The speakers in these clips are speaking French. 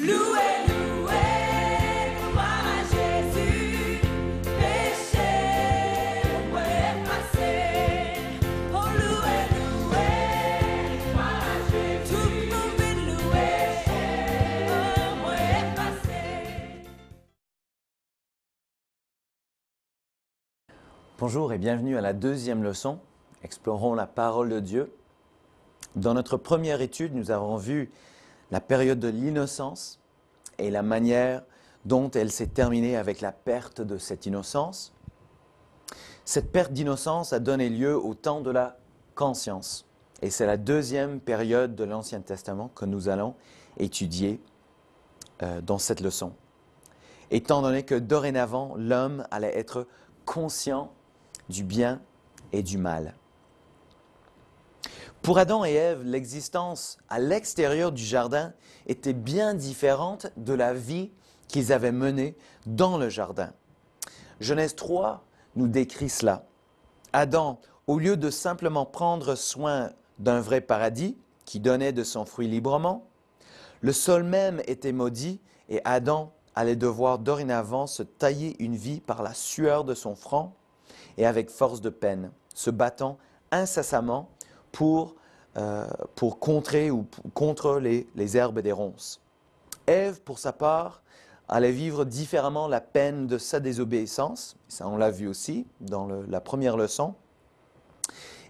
Louez, louez, gloire à Jésus, péché, moi effacé. Oh, louez, louez, gloire à Jésus, tout le monde veut louer, péché, moi effacé. Bonjour et bienvenue à la deuxième leçon. Explorons la parole de Dieu. Dans notre première étude, nous avons vu la période de l'innocence et la manière dont elle s'est terminée avec la perte de cette innocence. Cette perte d'innocence a donné lieu au temps de la conscience. Et c'est la deuxième période de l'Ancien Testament que nous allons étudier dans cette leçon. Étant donné que dorénavant, l'homme allait être conscient du bien et du mal. Pour Adam et Ève, l'existence à l'extérieur du jardin était bien différente de la vie qu'ils avaient menée dans le jardin. Genèse 3 nous décrit cela. Adam, au lieu de simplement prendre soin d'un vrai paradis qui donnait de son fruit librement, le sol même était maudit et Adam allait devoir dorénavant se tailler une vie par la sueur de son front et avec force de peine, se battant incessamment pour contrer ou contre les herbes et les ronces. Ève, pour sa part, allait vivre différemment la peine de sa désobéissance. Ça, on l'a vu aussi dans la première leçon.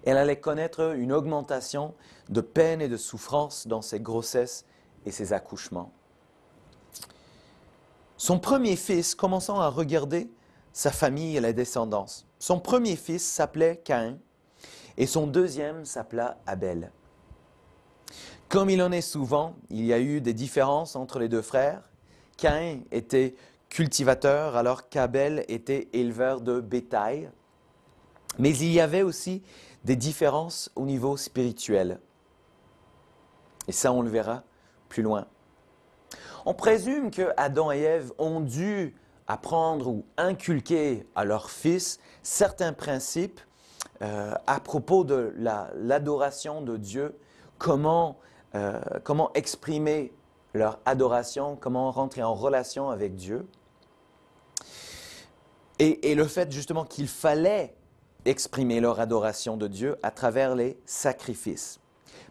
Elle allait connaître une augmentation de peine et de souffrance dans ses grossesses et ses accouchements. Son premier fils, commençant à regarder sa famille et la descendance, son premier fils s'appelait Caïn et son deuxième s'appela Abel. Comme il en est souvent, il y a eu des différences entre les deux frères. Caïn était cultivateur alors qu'Abel était éleveur de bétail. Mais il y avait aussi des différences au niveau spirituel. Et ça, on le verra plus loin. On présume que Adam et Ève ont dû apprendre ou inculquer à leur fils certains principes à propos de l'adoration de Dieu, comment exprimer leur adoration, comment rentrer en relation avec Dieu. Et le fait justement qu'il fallait exprimer leur adoration de Dieu à travers les sacrifices.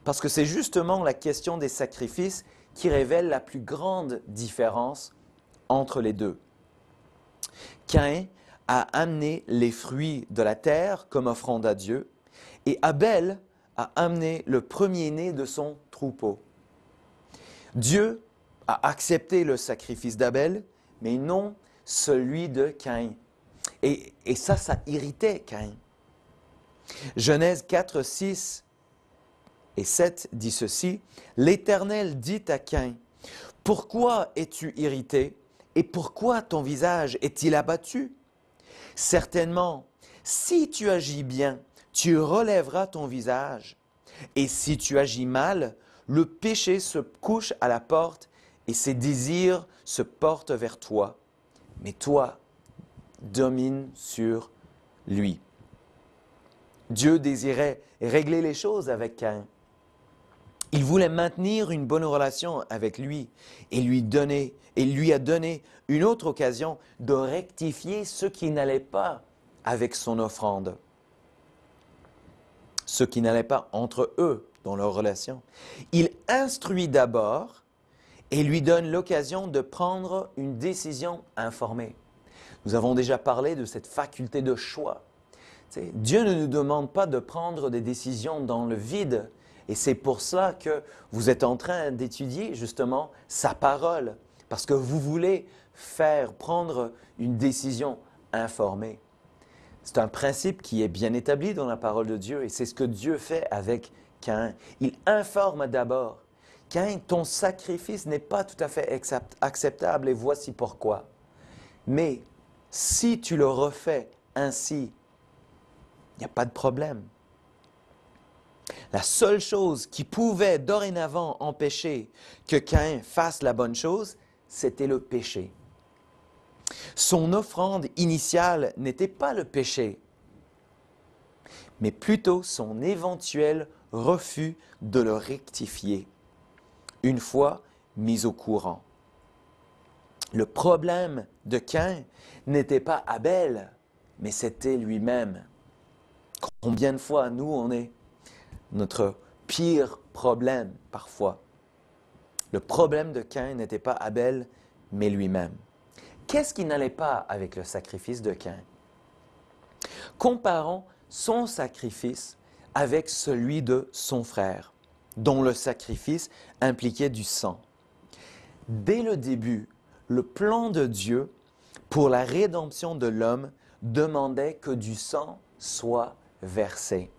Parce que c'est justement la question des sacrifices qui révèle la plus grande différence entre les deux. Caïn a amené les fruits de la terre comme offrande à Dieu et Abel a amené le premier-né de son troupeau. Dieu a accepté le sacrifice d'Abel, mais non celui de Caïn. Et ça irritait Caïn. Genèse 4, 6 et 7 dit ceci, « L'Éternel dit à Caïn, « Pourquoi es-tu irrité et pourquoi ton visage est-il abattu? Certainement, si tu agis bien, tu relèveras ton visage. Et si tu agis mal, le péché se couche à la porte et ses désirs se portent vers toi. Mais toi, domine sur lui. » Dieu désirait régler les choses avec Caïn. Il voulait maintenir une bonne relation avec lui et lui a donné une autre occasion de rectifier ce qui n'allait pas avec son offrande. Ce qui n'allait pas entre eux dans leur relation. Il instruit d'abord et lui donne l'occasion de prendre une décision informée. Nous avons déjà parlé de cette faculté de choix. Dieu ne nous demande pas de prendre des décisions dans le vide. Et c'est pour ça que vous êtes en train d'étudier justement sa parole. Parce que vous voulez prendre une décision informée. C'est un principe qui est bien établi dans la parole de Dieu et c'est ce que Dieu fait avec Caïn. Il informe d'abord. Caïn, ton sacrifice n'est pas tout à fait acceptable et voici pourquoi. Mais si tu le refais ainsi, il n'y a pas de problème. La seule chose qui pouvait dorénavant empêcher que Caïn fasse la bonne chose, c'était le péché. Son offrande initiale n'était pas le péché, mais plutôt son éventuel refus de le rectifier, une fois mis au courant. Le problème de Caïn n'était pas Abel, mais c'était lui-même. Combien de fois, nous, on est notre pire problème parfois. Le problème de Caïn n'était pas Abel, mais lui-même. Qu'est-ce qui n'allait pas avec le sacrifice de Caïn? Comparons son sacrifice avec celui de son frère, dont le sacrifice impliquait du sang. Dès le début, le plan de Dieu pour la rédemption de l'homme demandait que du sang soit versé.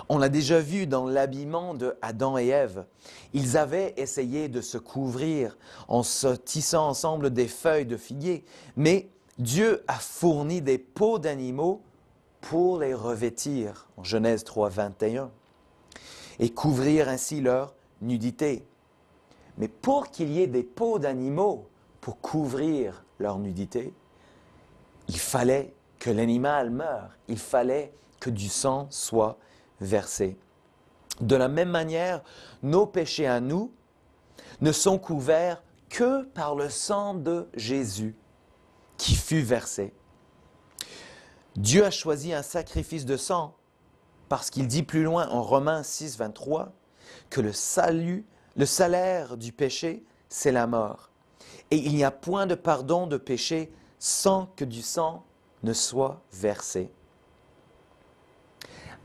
On l'a déjà vu dans l'habillement de Adam et Ève. Ils avaient essayé de se couvrir en se tissant ensemble des feuilles de figuier, mais Dieu a fourni des peaux d'animaux pour les revêtir, en Genèse 3, 21, et couvrir ainsi leur nudité. Mais pour qu'il y ait des peaux d'animaux pour couvrir leur nudité, il fallait que l'animal meure, il fallait que du sang soit versé. De la même manière, nos péchés à nous ne sont couverts que par le sang de Jésus qui fut versé. Dieu a choisi un sacrifice de sang parce qu'il dit plus loin en Romains 6, 23 que le salaire du péché, c'est la mort. Et il n'y a point de pardon de péché sans que du sang ne soit versé.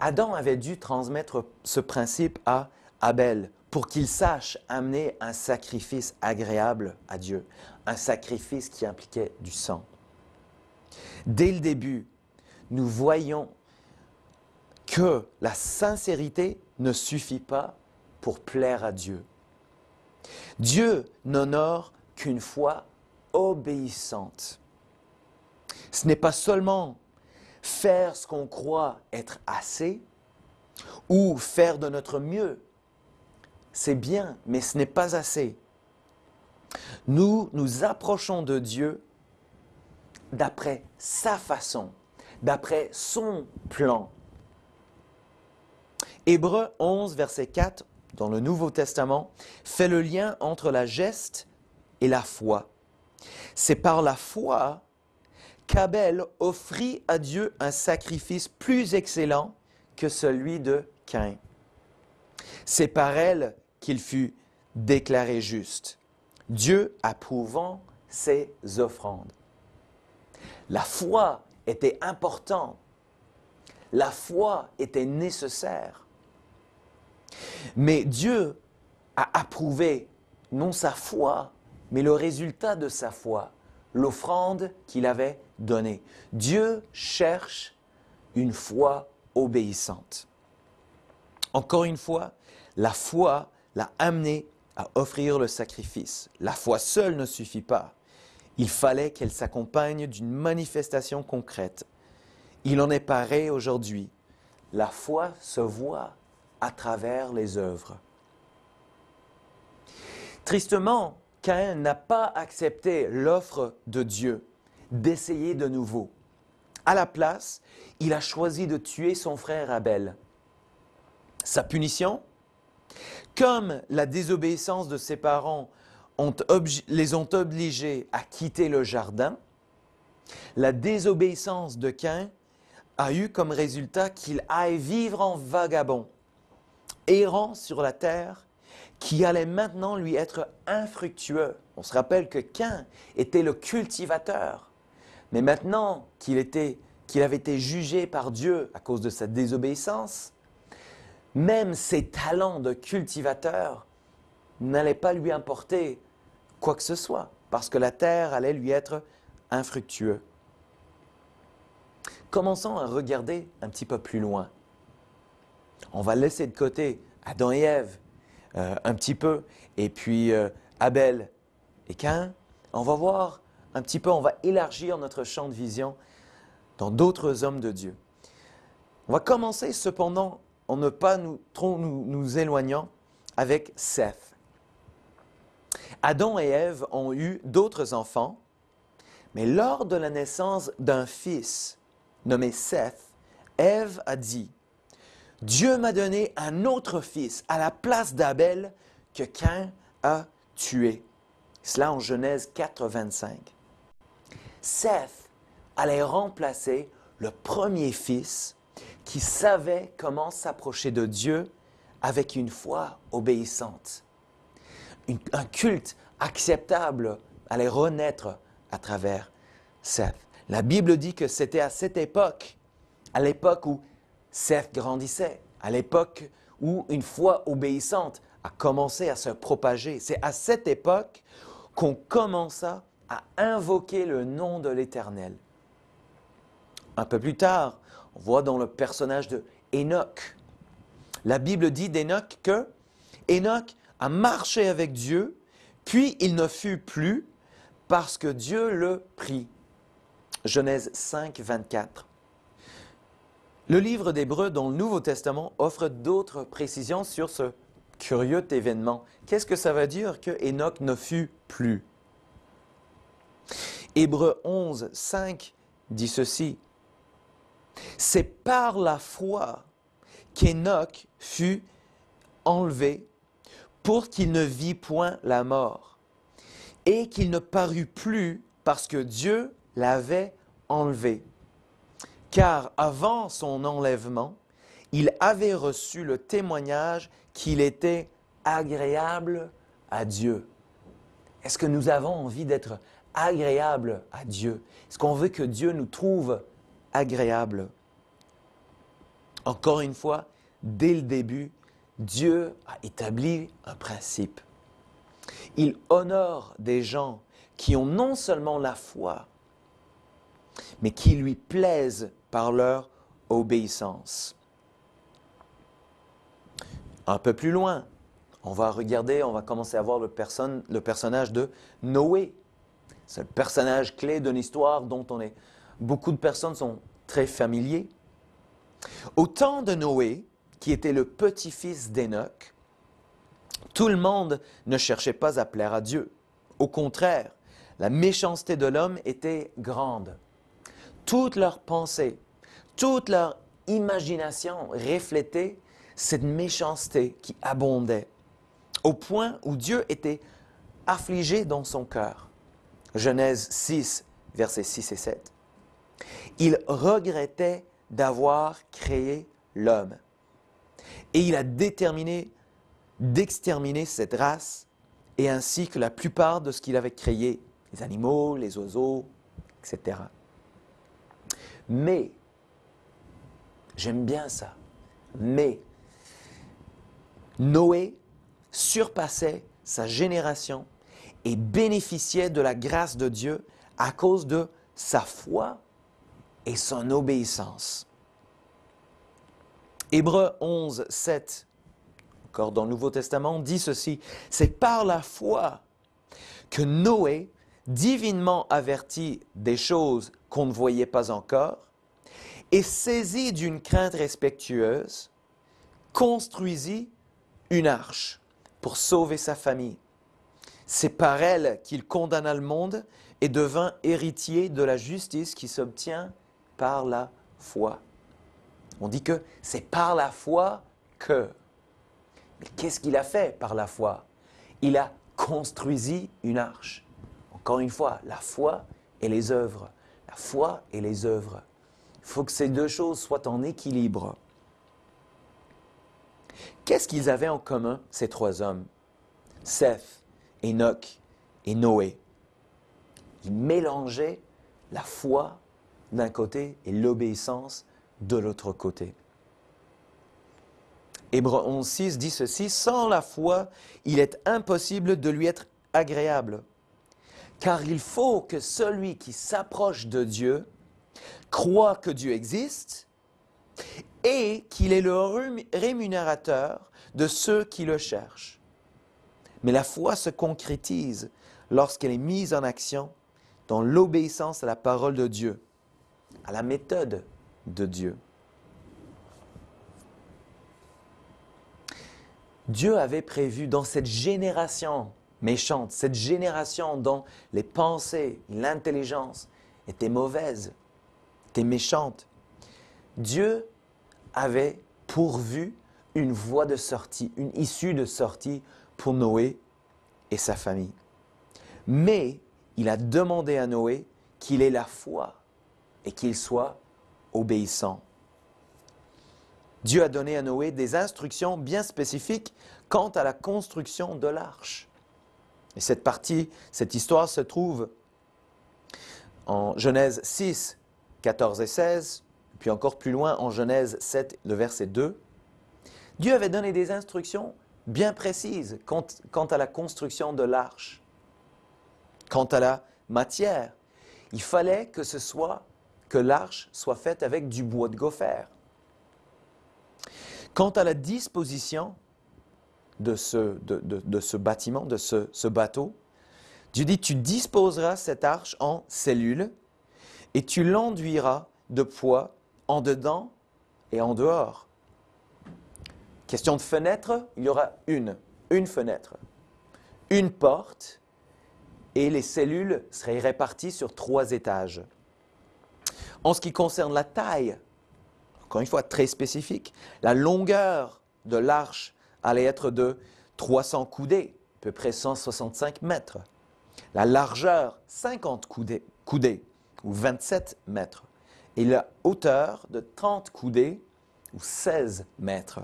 Adam avait dû transmettre ce principe à Abel pour qu'il sache amener un sacrifice agréable à Dieu, un sacrifice qui impliquait du sang. Dès le début, nous voyons que la sincérité ne suffit pas pour plaire à Dieu. Dieu n'honore qu'une foi obéissante. Ce n'est pas seulement faire ce qu'on croit être assez ou faire de notre mieux. C'est bien, mais ce n'est pas assez. Nous nous approchons de Dieu d'après sa façon, d'après son plan. Hébreux 11, verset 4, dans le Nouveau Testament, fait le lien entre la geste et la foi. C'est par la foi qu'Abel offrit à Dieu un sacrifice plus excellent que celui de Caïn. C'est par elle qu'il fut déclaré juste, Dieu approuvant ses offrandes. La foi était importante, la foi était nécessaire. Mais Dieu a approuvé non sa foi, mais le résultat de sa foi, l'offrande qu'il avait donnée. Dieu cherche une foi obéissante. Encore une fois, la foi l'a amené à offrir le sacrifice. La foi seule ne suffit pas. Il fallait qu'elle s'accompagne d'une manifestation concrète. Il en est pareil aujourd'hui. La foi se voit à travers les œuvres. Tristement, Caïn n'a pas accepté l'offre de Dieu d'essayer de nouveau. À la place, il a choisi de tuer son frère Abel. Sa punition? Comme la désobéissance de ses parents les ont obligés à quitter le jardin, la désobéissance de Caïn a eu comme résultat qu'il aille vivre en vagabond, errant sur la terre, qui allait maintenant lui être infructueux. On se rappelle que Caïn était le cultivateur, mais maintenant qu'il avait été jugé par Dieu à cause de sa désobéissance, même ses talents de cultivateur n'allaient pas lui importer quoi que ce soit, parce que la terre allait lui être infructueuse. Commençons à regarder un petit peu plus loin. On va laisser de côté Adam et Ève un petit peu, et puis Abel et Caïn. On va voir un petit peu, on va élargir notre champ de vision dans d'autres hommes de Dieu. On va commencer cependant en ne pas nous éloignant avec Seth. Adam et Ève ont eu d'autres enfants, mais lors de la naissance d'un fils nommé Seth, Ève a dit « Dieu m'a donné un autre fils à la place d'Abel que Caïn a tué. » Cela en Genèse 4, 25. Seth allait remplacer le premier fils qui savait comment s'approcher de Dieu avec une foi obéissante. Un culte acceptable allait renaître à travers Seth. La Bible dit que c'était à cette époque, à l'époque où Seth grandissait, à l'époque où une foi obéissante a commencé à se propager. C'est à cette époque qu'on commença à invoquer le nom de l'Éternel. Un peu plus tard, on voit dans le personnage de Hénoch. La Bible dit d'Hénoch que Hénoch a marché avec Dieu, puis il ne fut plus parce que Dieu le prit. Genèse 5, 24. Le livre d'Hébreux dans le Nouveau Testament offre d'autres précisions sur ce curieux événement. Qu'est-ce que ça veut dire que Hénoch ne fut plus? Hébreux 11, 5 dit ceci. C'est par la foi qu'Hénoch fut enlevé pour qu'il ne vît point la mort et qu'il ne parut plus parce que Dieu l'avait enlevé. Car avant son enlèvement, il avait reçu le témoignage qu'il était agréable à Dieu. Est-ce que nous avons envie d'être agréables à Dieu? Est-ce qu'on veut que Dieu nous trouve agréables? Encore une fois, dès le début, Dieu a établi un principe. Il honore des gens qui ont non seulement la foi, mais qui lui plaisent par leur obéissance. Un peu plus loin, on va commencer à voir le personnage de Noé. C'est le personnage clé d'une histoire dont beaucoup de personnes sont très familiers. Au temps de Noé, qui était le petit-fils d'Hénoch, tout le monde ne cherchait pas à plaire à Dieu. Au contraire, la méchanceté de l'homme était grande. Toutes leurs pensées, toute leur imagination reflétait cette méchanceté qui abondait, au point où Dieu était affligé dans son cœur. Genèse 6, versets 6 et 7. Il regrettait d'avoir créé l'homme. Et il a déterminé d'exterminer cette race et ainsi que la plupart de ce qu'il avait créé, les animaux, les oiseaux, etc. Mais, j'aime bien ça, mais Noé surpassait sa génération et bénéficiait de la grâce de Dieu à cause de sa foi et son obéissance. Hébreux 11, 7, encore dans le Nouveau Testament, dit ceci. C'est par la foi que Noé, divinement averti des choses qu'on ne voyait pas encore, et saisi d'une crainte respectueuse, construisit une arche pour sauver sa famille. C'est par elle qu'il condamna le monde et devint héritier de la justice qui s'obtient par la foi. On dit que c'est par la foi que. Mais qu'est-ce qu'il a fait par la foi? Il a construit une arche. Encore une fois, la foi et les œuvres. La foi et les œuvres. Il faut que ces deux choses soient en équilibre. Qu'est-ce qu'ils avaient en commun, ces trois hommes? Seth, Hénoch et Noé. Ils mélangeaient la foi d'un côté et l'obéissance de l'autre côté. Hébreux 11, 6 dit ceci, « Sans la foi, il est impossible de lui être agréable, car il faut que celui qui s'approche de Dieu croit que Dieu existe et qu'il est le rémunérateur de ceux qui le cherchent. Mais la foi se concrétise lorsqu'elle est mise en action dans l'obéissance à la parole de Dieu, à la méthode de Dieu. Dieu avait prévu dans cette génération méchante, cette génération dont les pensées, l'intelligence étaient mauvaises, étaient méchantes, Dieu avait pourvu une voie de sortie, une issue de sortie pour Noé et sa famille. Mais il a demandé à Noé qu'il ait la foi et qu'il soit obéissant. Dieu a donné à Noé des instructions bien spécifiques quant à la construction de l'arche. Et cette histoire se trouve en Genèse 6, 14 et 16, puis encore plus loin en Genèse 7, le verset 2. Dieu avait donné des instructions bien précises quant à la construction de l'arche. Quant à la matière, il fallait que l'arche soit faite avec du bois de gopher. Quant à la disposition de ce bâtiment, de ce bateau, Dieu dit, tu disposeras cette arche en cellules et tu l'enduiras de poids en dedans et en dehors. Question de fenêtre, il y aura une fenêtre, une porte et les cellules seraient réparties sur 3 étages. En ce qui concerne la taille, encore une fois très spécifique, la longueur de l'arche allait être de 300 coudées, à peu près 165 mètres. La largeur, 50 coudées, ou 27 mètres. Et la hauteur de 30 coudées, ou 16 mètres.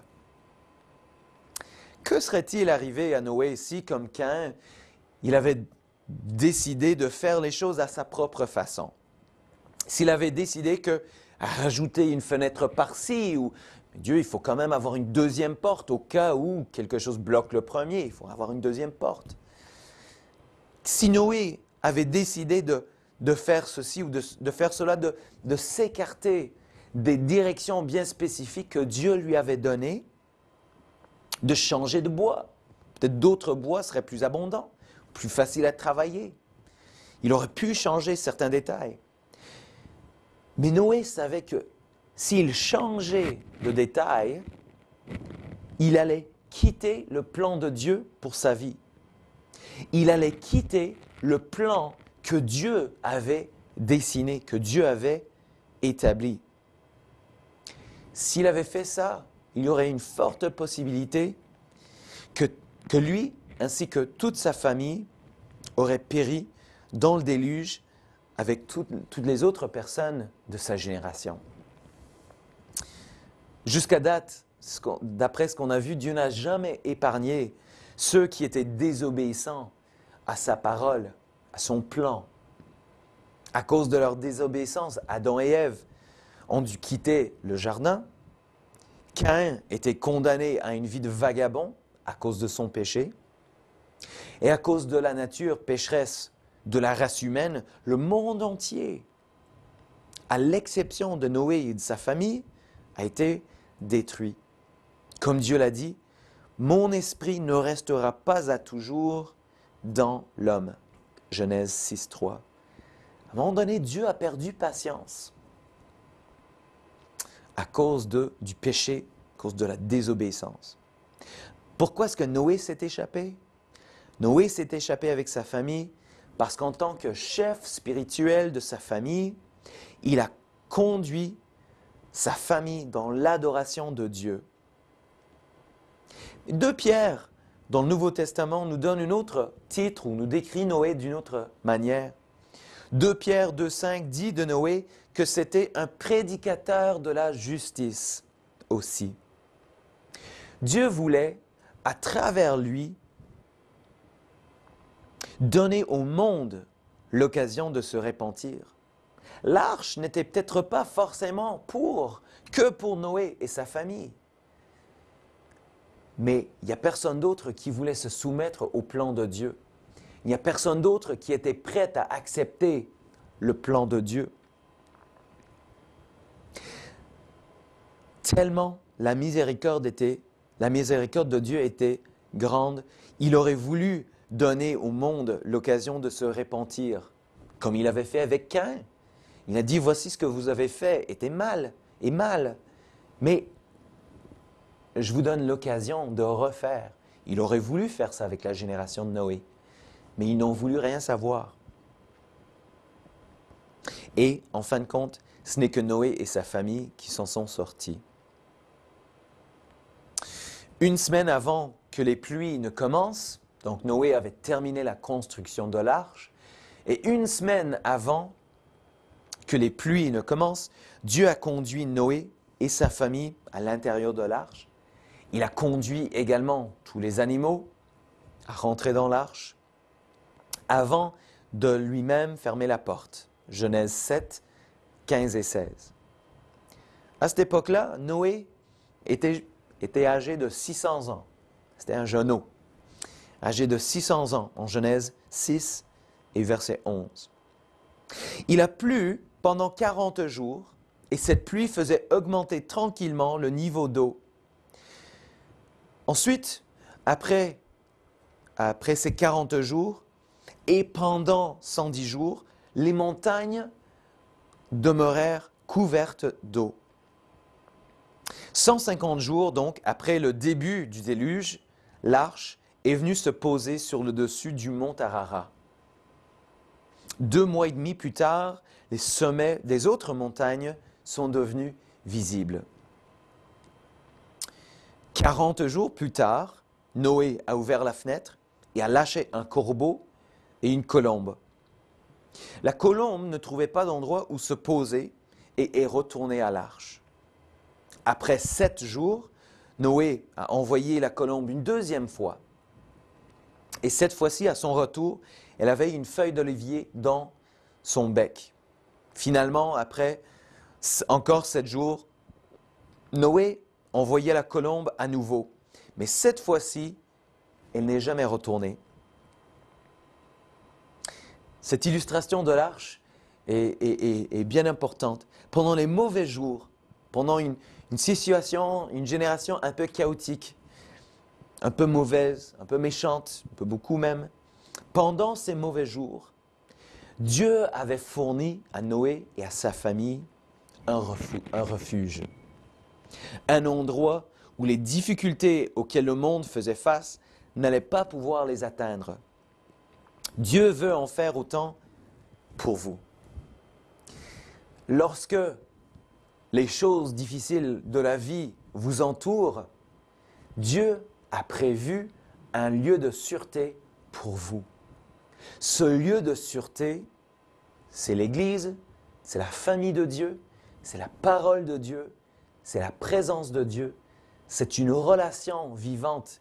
Que serait-il arrivé à Noé si, comme Caïn, il avait décidé de faire les choses à sa propre façon? S'il avait décidé que rajouter une fenêtre par-ci, ou Dieu, il faut quand même avoir une deuxième porte au cas où quelque chose bloque le premier, il faut avoir une deuxième porte. Si Noé avait décidé de faire ceci ou de faire cela, de s'écarter des directions bien spécifiques que Dieu lui avait données, de changer de bois, peut-être d'autres bois seraient plus abondants, plus faciles à travailler. Il aurait pu changer certains détails. Mais Noé savait que s'il changeait de détail, il allait quitter le plan de Dieu pour sa vie. Il allait quitter le plan que Dieu avait dessiné, que Dieu avait établi. S'il avait fait ça, il y aurait une forte possibilité que lui, ainsi que toute sa famille, auraient péri dans le déluge avec toutes les autres personnes de sa génération. Jusqu'à date, d'après ce qu'on a vu, Dieu n'a jamais épargné ceux qui étaient désobéissants à sa parole, à son plan. À cause de leur désobéissance, Adam et Ève ont dû quitter le jardin. Caïn était condamné à une vie de vagabond à cause de son péché. Et à cause de la nature pécheresse de la race humaine, le monde entier, à l'exception de Noé et de sa famille, a été détruit. Comme Dieu l'a dit, « Mon esprit ne restera pas à toujours dans l'homme. » Genèse 6, 3. À un moment donné, Dieu a perdu patience à cause du péché, à cause de la désobéissance. Pourquoi est-ce que Noé s'est échappé? Noé s'est échappé avec sa famille parce qu'en tant que chef spirituel de sa famille, il a conduit sa famille dans l'adoration de Dieu. 2 Pierre, dans le Nouveau Testament, nous donne un autre titre ou nous décrit Noé d'une autre manière. 2 Pierre 2,5 dit de Noé que c'était un prédicateur de la justice aussi. Dieu voulait, à travers lui, donner au monde l'occasion de se repentir. L'arche n'était peut-être pas forcément que pour Noé et sa famille. Mais il n'y a personne d'autre qui voulait se soumettre au plan de Dieu. Il n'y a personne d'autre qui était prêt à accepter le plan de Dieu. Tellement la miséricorde de Dieu était grande, il aurait voulu donner au monde l'occasion de se repentir, comme il avait fait avec Caïn. Il a dit, voici ce que vous avez fait, était mal, mais je vous donne l'occasion de refaire. Il aurait voulu faire ça avec la génération de Noé, mais ils n'ont voulu rien savoir. Et, en fin de compte, ce n'est que Noé et sa famille qui s'en sont sortis. Une semaine avant que les pluies ne commencent, Donc Noé avait terminé la construction de l'arche et une semaine avant que les pluies ne commencent, Dieu a conduit Noé et sa famille à l'intérieur de l'arche. Il a conduit également tous les animaux à rentrer dans l'arche avant de lui-même fermer la porte. Genèse 7, 15 et 16. À cette époque-là, Noé était âgé de 600 ans. C'était un jeune âgé de 600 ans en Genèse 6 et verset 11. Il a plu pendant 40 jours et cette pluie faisait augmenter tranquillement le niveau d'eau. Ensuite, après ces 40 jours et pendant 110 jours, les montagnes demeurèrent couvertes d'eau. 150 jours donc après le début du déluge, l'arche est venue se poser sur le dessus du mont Ararat. 2 mois et demi plus tard, les sommets des autres montagnes sont devenus visibles. 40 jours plus tard, Noé a ouvert la fenêtre et a lâché un corbeau et une colombe. La colombe ne trouvait pas d'endroit où se poser et est retournée à l'arche. Après 7 jours, Noé a envoyé la colombe une deuxième fois. Et cette fois-ci, à son retour, elle avait une feuille d'olivier dans son bec. Finalement, après encore 7 jours, Noé envoya la colombe à nouveau. Mais cette fois-ci, elle n'est jamais retournée. Cette illustration de l'arche est bien importante. Pendant les mauvais jours, pendant une situation, une génération un peu chaotique, un peu mauvaise, un peu méchante, un peu beaucoup même, pendant ces mauvais jours, Dieu avait fourni à Noé et à sa famille un refuge. Un endroit où les difficultés auxquelles le monde faisait face n'allaient pas pouvoir les atteindre. Dieu veut en faire autant pour vous. Lorsque les choses difficiles de la vie vous entourent, Dieu a prévu un lieu de sûreté pour vous. Ce lieu de sûreté, c'est l'Église, c'est la famille de Dieu, c'est la parole de Dieu, c'est la présence de Dieu, c'est une relation vivante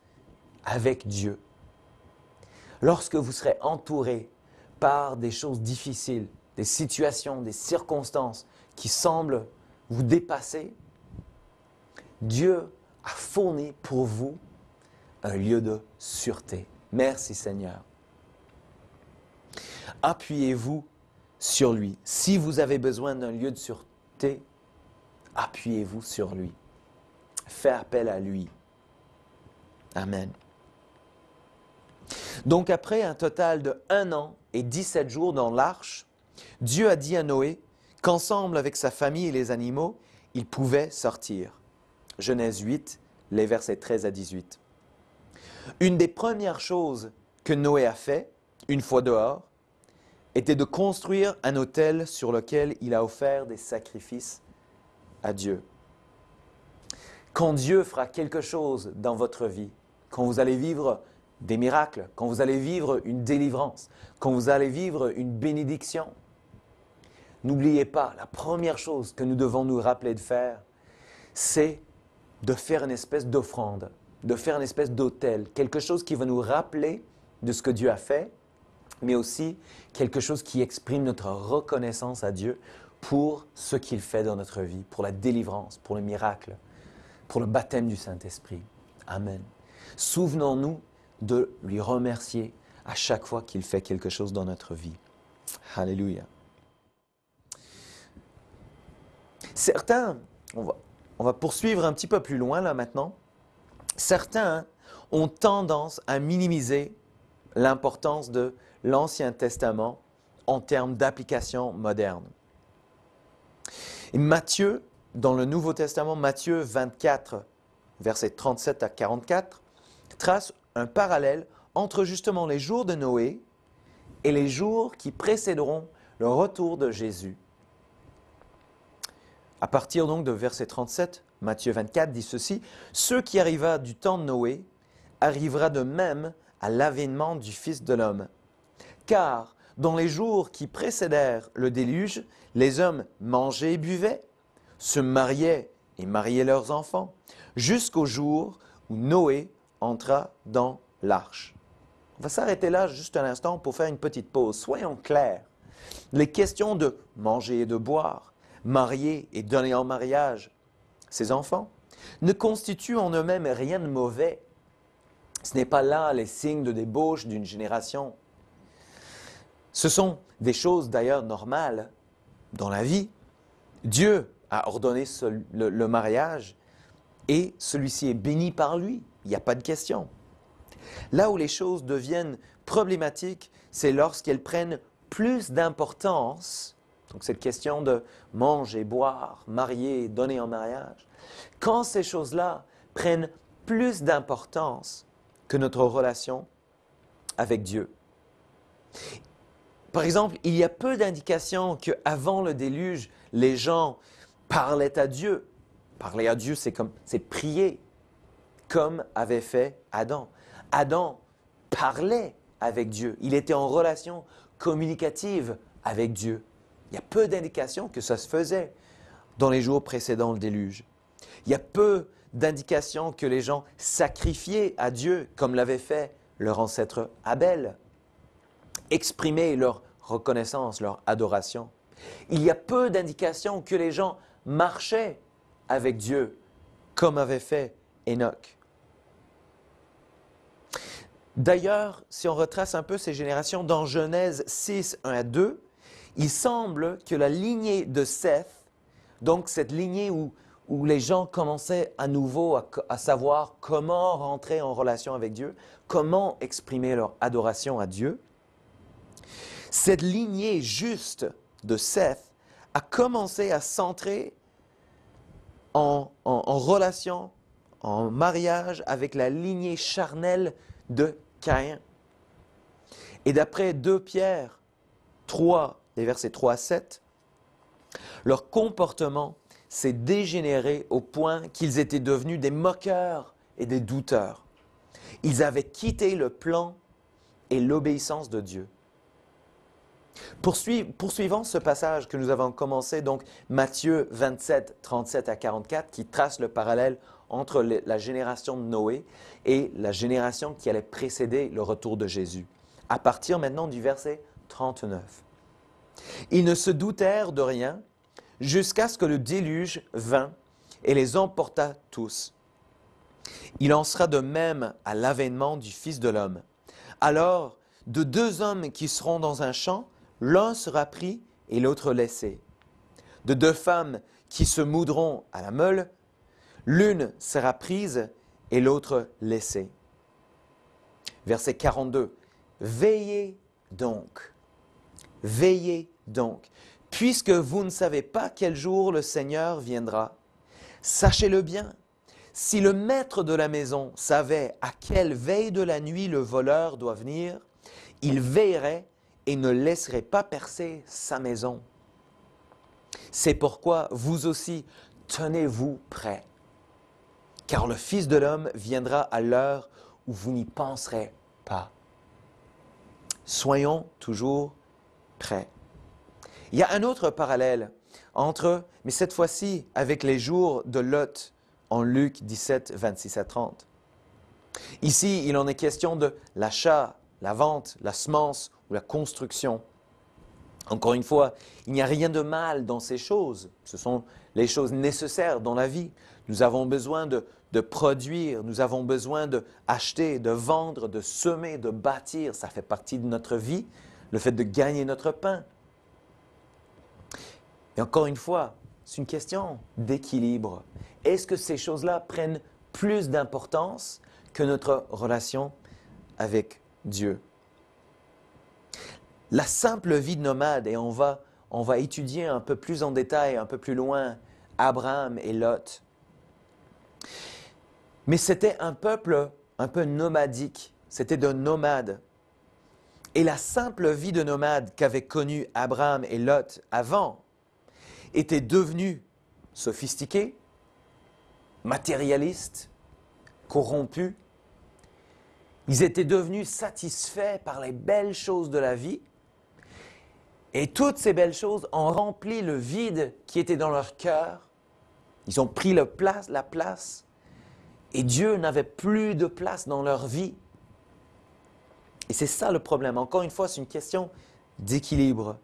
avec Dieu. Lorsque vous serez entouré par des choses difficiles, des situations, des circonstances qui semblent vous dépasser, Dieu a fourni pour vous un lieu de sûreté. Merci Seigneur. Appuyez-vous sur lui. Si vous avez besoin d'un lieu de sûreté, appuyez-vous sur lui. Faites appel à lui. Amen. Donc après un total de 1 an et 17 jours dans l'arche, Dieu a dit à Noé qu'ensemble avec sa famille et les animaux, il pouvait sortir. Genèse 8, les versets 13 à 18. Une des premières choses que Noé a fait, une fois dehors, était de construire un autel sur lequel il a offert des sacrifices à Dieu. Quand Dieu fera quelque chose dans votre vie, quand vous allez vivre des miracles, quand vous allez vivre une délivrance, quand vous allez vivre une bénédiction, n'oubliez pas, la première chose que nous devons nous rappeler de faire, c'est de faire une espèce d'offrande, de faire une espèce d'autel, quelque chose qui va nous rappeler de ce que Dieu a fait, mais aussi quelque chose qui exprime notre reconnaissance à Dieu pour ce qu'il fait dans notre vie, pour la délivrance, pour le miracle, pour le baptême du Saint-Esprit. Amen. Souvenons-nous de lui remercier à chaque fois qu'il fait quelque chose dans notre vie. Alléluia. Certains, on va poursuivre un petit peu plus loin là maintenant, certains ont tendance à minimiser l'importance de l'Ancien Testament en termes d'application moderne. Et Matthieu, dans le Nouveau Testament, Matthieu 24, versets 37 à 44, trace un parallèle entre justement les jours de Noé et les jours qui précéderont le retour de Jésus. À partir donc de verset 37, Matthieu 24 dit ceci, « Ce qui arriva du temps de Noé arrivera de même à l'avènement du Fils de l'homme. Car dans les jours qui précédèrent le déluge, les hommes mangeaient et buvaient, se mariaient et mariaient leurs enfants, jusqu'au jour où Noé entra dans l'arche. On va s'arrêter là juste un instant pour faire une petite pause. Soyons clairs. Les questions de manger et de boire, marier et donner en mariage ses enfants, ne constituent en eux-mêmes rien de mauvais. Ce n'est pas là les signes de débauche d'une génération. Ce sont des choses d'ailleurs normales dans la vie. Dieu a ordonné le mariage et celui-ci est béni par lui. Il n'y a pas de question. Là où les choses deviennent problématiques, c'est lorsqu'elles prennent plus d'importance, donc cette question de manger, boire, marier, donner en mariage, quand ces choses-là prennent plus d'importance que notre relation avec Dieu. Par exemple, il y a peu d'indications qu'avant le déluge, les gens parlaient à Dieu. Parler à Dieu, c'est prier, comme avait fait Adam. Adam parlait avec Dieu. Il était en relation communicative avec Dieu. Il y a peu d'indications que ça se faisait dans les jours précédant le déluge. Il y a peu d'indications que les gens sacrifiaient à Dieu, comme l'avait fait leur ancêtre Abel, exprimer leur reconnaissance, leur adoration. Il y a peu d'indications que les gens marchaient avec Dieu, comme avait fait Enoch. D'ailleurs, si on retrace un peu ces générations, dans Genèse 6, 1 à 2, il semble que la lignée de Seth, donc cette lignée où les gens commençaient à nouveau à savoir comment rentrer en relation avec Dieu, comment exprimer leur adoration à Dieu, cette lignée juste de Seth a commencé à s'entrer en relation, en mariage avec la lignée charnelle de Caïn. Et d'après 2 Pierre 3, les versets 3 à 7, leur comportement s'est dégénéré au point qu'ils étaient devenus des moqueurs et des douteurs. Ils avaient quitté le plan et l'obéissance de Dieu. Poursuivons ce passage que nous avons commencé, donc Matthieu 27, 37 à 44, qui trace le parallèle entre la génération de Noé et la génération qui allait précéder le retour de Jésus. À partir maintenant du verset 39. Ils ne se doutèrent de rien jusqu'à ce que le déluge vint et les emporta tous. Il en sera de même à l'avènement du Fils de l'homme. Alors, de 2 hommes qui seront dans un champ, l'un sera pris et l'autre laissé. De 2 femmes qui se moudront à la meule, l'une sera prise et l'autre laissée. Verset 42. Veillez donc, puisque vous ne savez pas quel jour le Seigneur viendra. Sachez-le bien, si le maître de la maison savait à quelle veille de la nuit le voleur doit venir, il veillerait et ne laisserait pas percer sa maison. C'est pourquoi vous aussi, tenez-vous prêts, car le Fils de l'homme viendra à l'heure où vous n'y penserez pas. Soyons toujours prêts. Il y a un autre parallèle mais cette fois-ci avec les jours de Lot en Luc 17, 26 à 30. Ici, il en est question de l'achat, la vente, la semence ou la construction. Encore une fois, il n'y a rien de mal dans ces choses. Ce sont les choses nécessaires dans la vie. Nous avons besoin de produire, nous avons besoin d'acheter, de vendre, de semer, de bâtir. Ça fait partie de notre vie, le fait de gagner notre pain. Et encore une fois, c'est une question d'équilibre. Est-ce que ces choses-là prennent plus d'importance que notre relation avec Dieu? La simple vie de nomade, et on va étudier un peu plus en détail, un peu plus loin, Abraham et Lot. Mais c'était un peuple un peu nomadique, c'était de nomades. Et la simple vie de nomade qu'avaient connue Abraham et Lot avant était devenue sophistiquée, matérialiste, corrompue. Ils étaient devenus satisfaits par les belles choses de la vie. Et toutes ces belles choses ont rempli le vide qui était dans leur cœur. Ils ont pris la place. Et Dieu n'avait plus de place dans leur vie. Et c'est ça le problème. Encore une fois, c'est une question d'équilibre.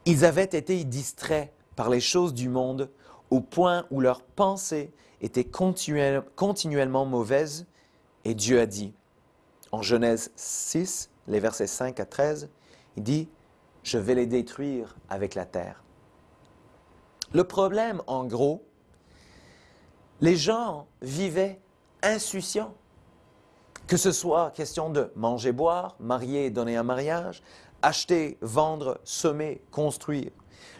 Ils avaient été distraits par les choses du monde au point où leurs pensées étaient continuellement mauvaises. Et Dieu a dit, en Genèse 6, les versets 5 à 13, il dit « Je vais les détruire avec la terre ». Le problème, en gros, les gens vivaient insouciants. Que ce soit question de manger, boire, marier, donner un mariage, acheter, vendre, semer, construire.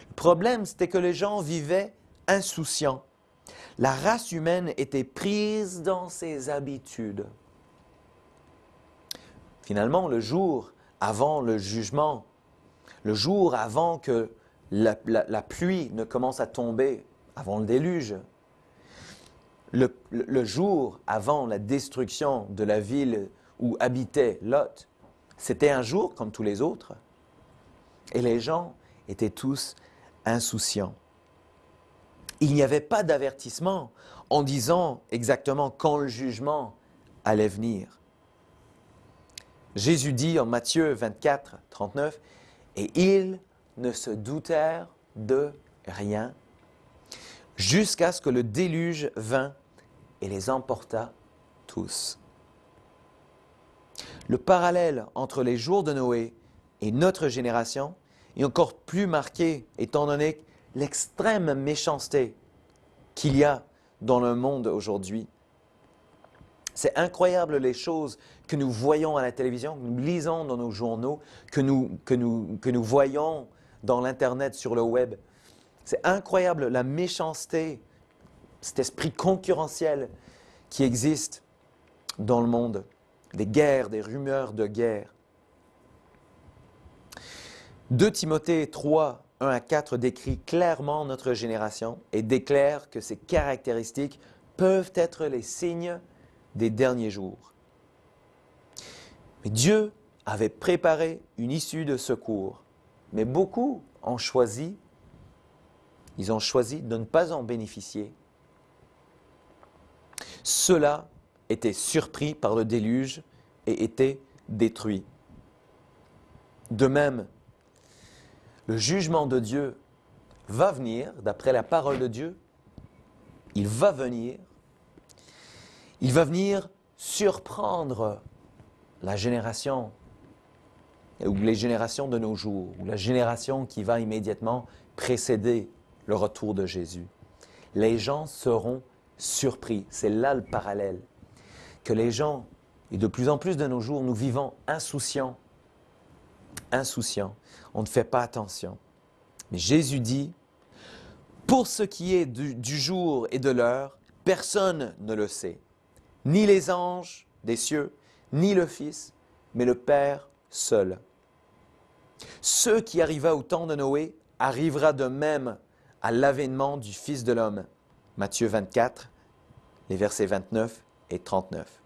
Le problème, c'était que les gens vivaient insouciants. La race humaine était prise dans ses habitudes. Finalement, le jour avant le jugement, le jour avant que la pluie ne commence à tomber, avant le déluge, le jour avant la destruction de la ville où habitait Lot, c'était un jour comme tous les autres. Et les gens étaient tous insouciants. Il n'y avait pas d'avertissement en disant exactement quand le jugement allait venir. Jésus dit en Matthieu 24, 39, « Et ils ne se doutèrent de rien, jusqu'à ce que le déluge vint et les emporta tous. » Le parallèle entre les jours de Noé et notre génération est encore plus marqué, étant donné l'extrême méchanceté qu'il y a dans le monde aujourd'hui. C'est incroyable les choses que nous voyons à la télévision, que nous lisons dans nos journaux, que nous voyons dans l'Internet, sur le web. C'est incroyable la méchanceté, cet esprit concurrentiel qui existe dans le monde. Des guerres, des rumeurs de guerre. 2 Timothée 3, 1 à 4 décrit clairement notre génération et déclare que ces caractéristiques peuvent être les signes des derniers jours. Mais Dieu avait préparé une issue de secours, mais beaucoup ont choisi de ne pas en bénéficier. Ceux-là étaient surpris par le déluge et étaient détruits. De même, le jugement de Dieu va venir, d'après la parole de Dieu, il va venir surprendre la génération, ou les générations de nos jours, ou la génération qui va immédiatement précéder le retour de Jésus. Les gens seront surpris. C'est là le parallèle. Que les gens, et de plus en plus de nos jours, nous vivons insouciants. On ne fait pas attention. Mais Jésus dit, pour ce qui est du jour et de l'heure, personne ne le sait. Ni les anges des cieux, ni le Fils, mais le Père seul. Ce qui arriva au temps de Noé arrivera de même à l'avènement du Fils de l'homme. Matthieu 24, les versets 29 et 39.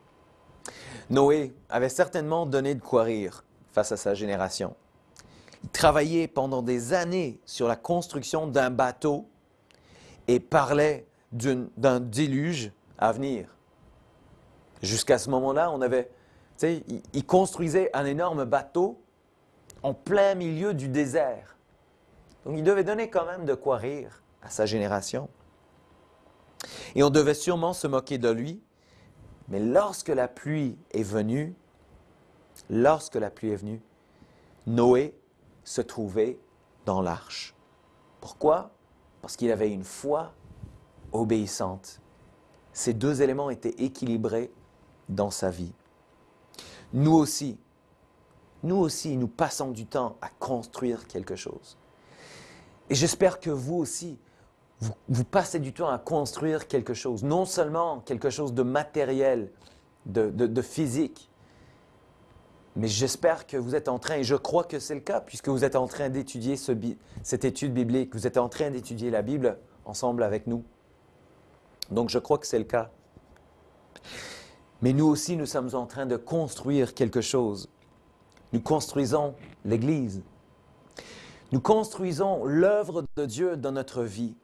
Noé avait certainement donné de quoi rire face à sa génération. Il travaillait pendant des années sur la construction d'un bateau et parlait d'un déluge à venir. Jusqu'à ce moment-là, il construisait un énorme bateau en plein milieu du désert. Donc il devait donner quand même de quoi rire à sa génération. Et on devait sûrement se moquer de lui. Mais lorsque la pluie est venue, Noé se trouvait dans l'arche. Pourquoi? Parce qu'il avait une foi obéissante. Ces 2 éléments étaient équilibrés dans sa vie. Nous aussi, nous passons du temps à construire quelque chose. Et j'espère que vous aussi, vous passez du temps à construire quelque chose. Non seulement quelque chose de matériel, de physique, mais j'espère que vous êtes en train, et je crois que c'est le cas, puisque vous êtes en train d'étudier cette étude biblique, vous êtes en train d'étudier la Bible ensemble avec nous. Donc je crois que c'est le cas. Mais nous aussi, nous sommes en train de construire quelque chose. Nous construisons l'Église. Nous construisons l'œuvre de Dieu dans notre vie.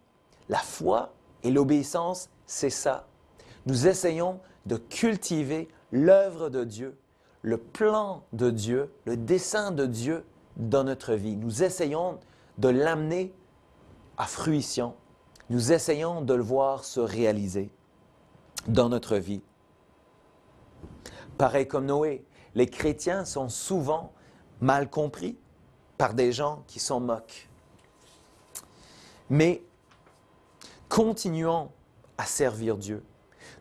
La foi et l'obéissance, c'est ça. Nous essayons de cultiver l'œuvre de Dieu, le plan de Dieu, le dessein de Dieu dans notre vie. Nous essayons de l'amener à fruition. Nous essayons de le voir se réaliser dans notre vie. Pareil comme Noé, les chrétiens sont souvent mal compris par des gens qui s'en moquent. Mais continuons à servir Dieu.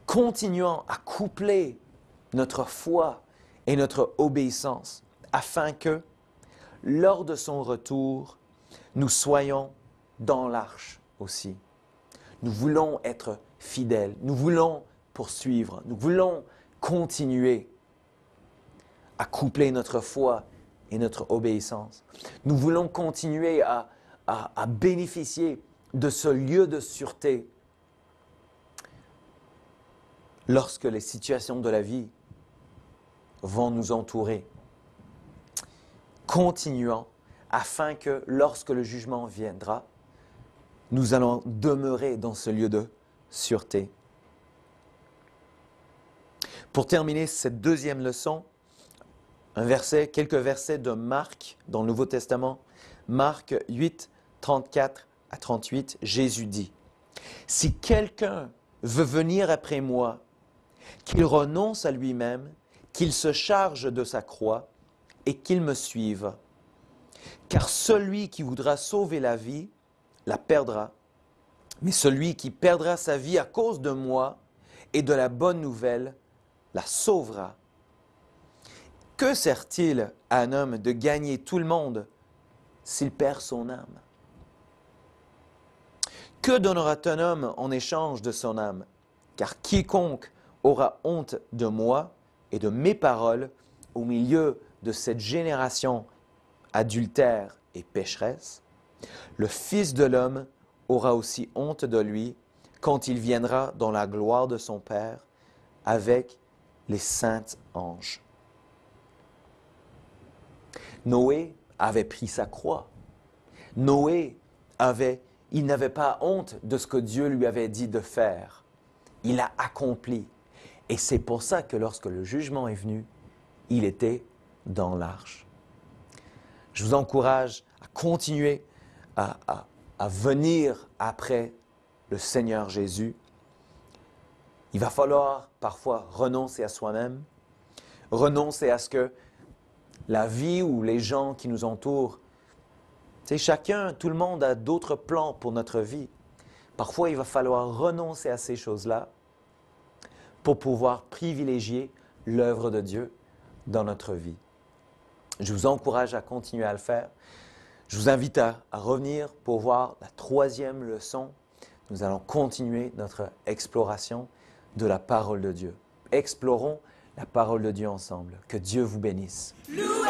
Continuons à coupler notre foi et notre obéissance afin que, lors de son retour, nous soyons dans l'arche aussi. Nous voulons être fidèles, nous voulons poursuivre, nous voulons continuer à coupler notre foi et notre obéissance. Nous voulons continuer à bénéficier de ce lieu de sûreté lorsque les situations de la vie vont nous entourer. Continuons afin que lorsque le jugement viendra, nous allons demeurer dans ce lieu de sûreté. Pour terminer cette deuxième leçon, quelques versets de Marc dans le Nouveau Testament. Marc 8, 34 à 38, Jésus dit « Si quelqu'un veut venir après moi, qu'il renonce à lui-même, qu'il se charge de sa croix et qu'il me suive. Car celui qui voudra sauver la vie, la perdra. Mais celui qui perdra sa vie à cause de moi et de la bonne nouvelle, la sauvera. Que sert-il à un homme de gagner tout le monde s'il perd son âme? Que donnera un homme en échange de son âme? Car quiconque aura honte de moi et de mes paroles au milieu de cette génération adultère et pécheresse, le Fils de l'homme aura aussi honte de lui quand il viendra dans la gloire de son Père avec les saints anges. Noé avait pris sa croix. Noé il n'avait pas honte de ce que Dieu lui avait dit de faire. Il a accompli. Et c'est pour ça que lorsque le jugement est venu, il était dans l'arche. Je vous encourage à continuer à venir après le Seigneur Jésus. Il va falloir parfois renoncer à soi-même, renoncer à ce que la vie ou les gens qui nous entourent, tout le monde a d'autres plans pour notre vie. Parfois, il va falloir renoncer à ces choses-là pour pouvoir privilégier l'œuvre de Dieu dans notre vie. Je vous encourage à continuer à le faire. Je vous invite à revenir pour voir la troisième leçon. Nous allons continuer notre exploration de la parole de Dieu. Explorons la parole de Dieu ensemble. Que Dieu vous bénisse. Louez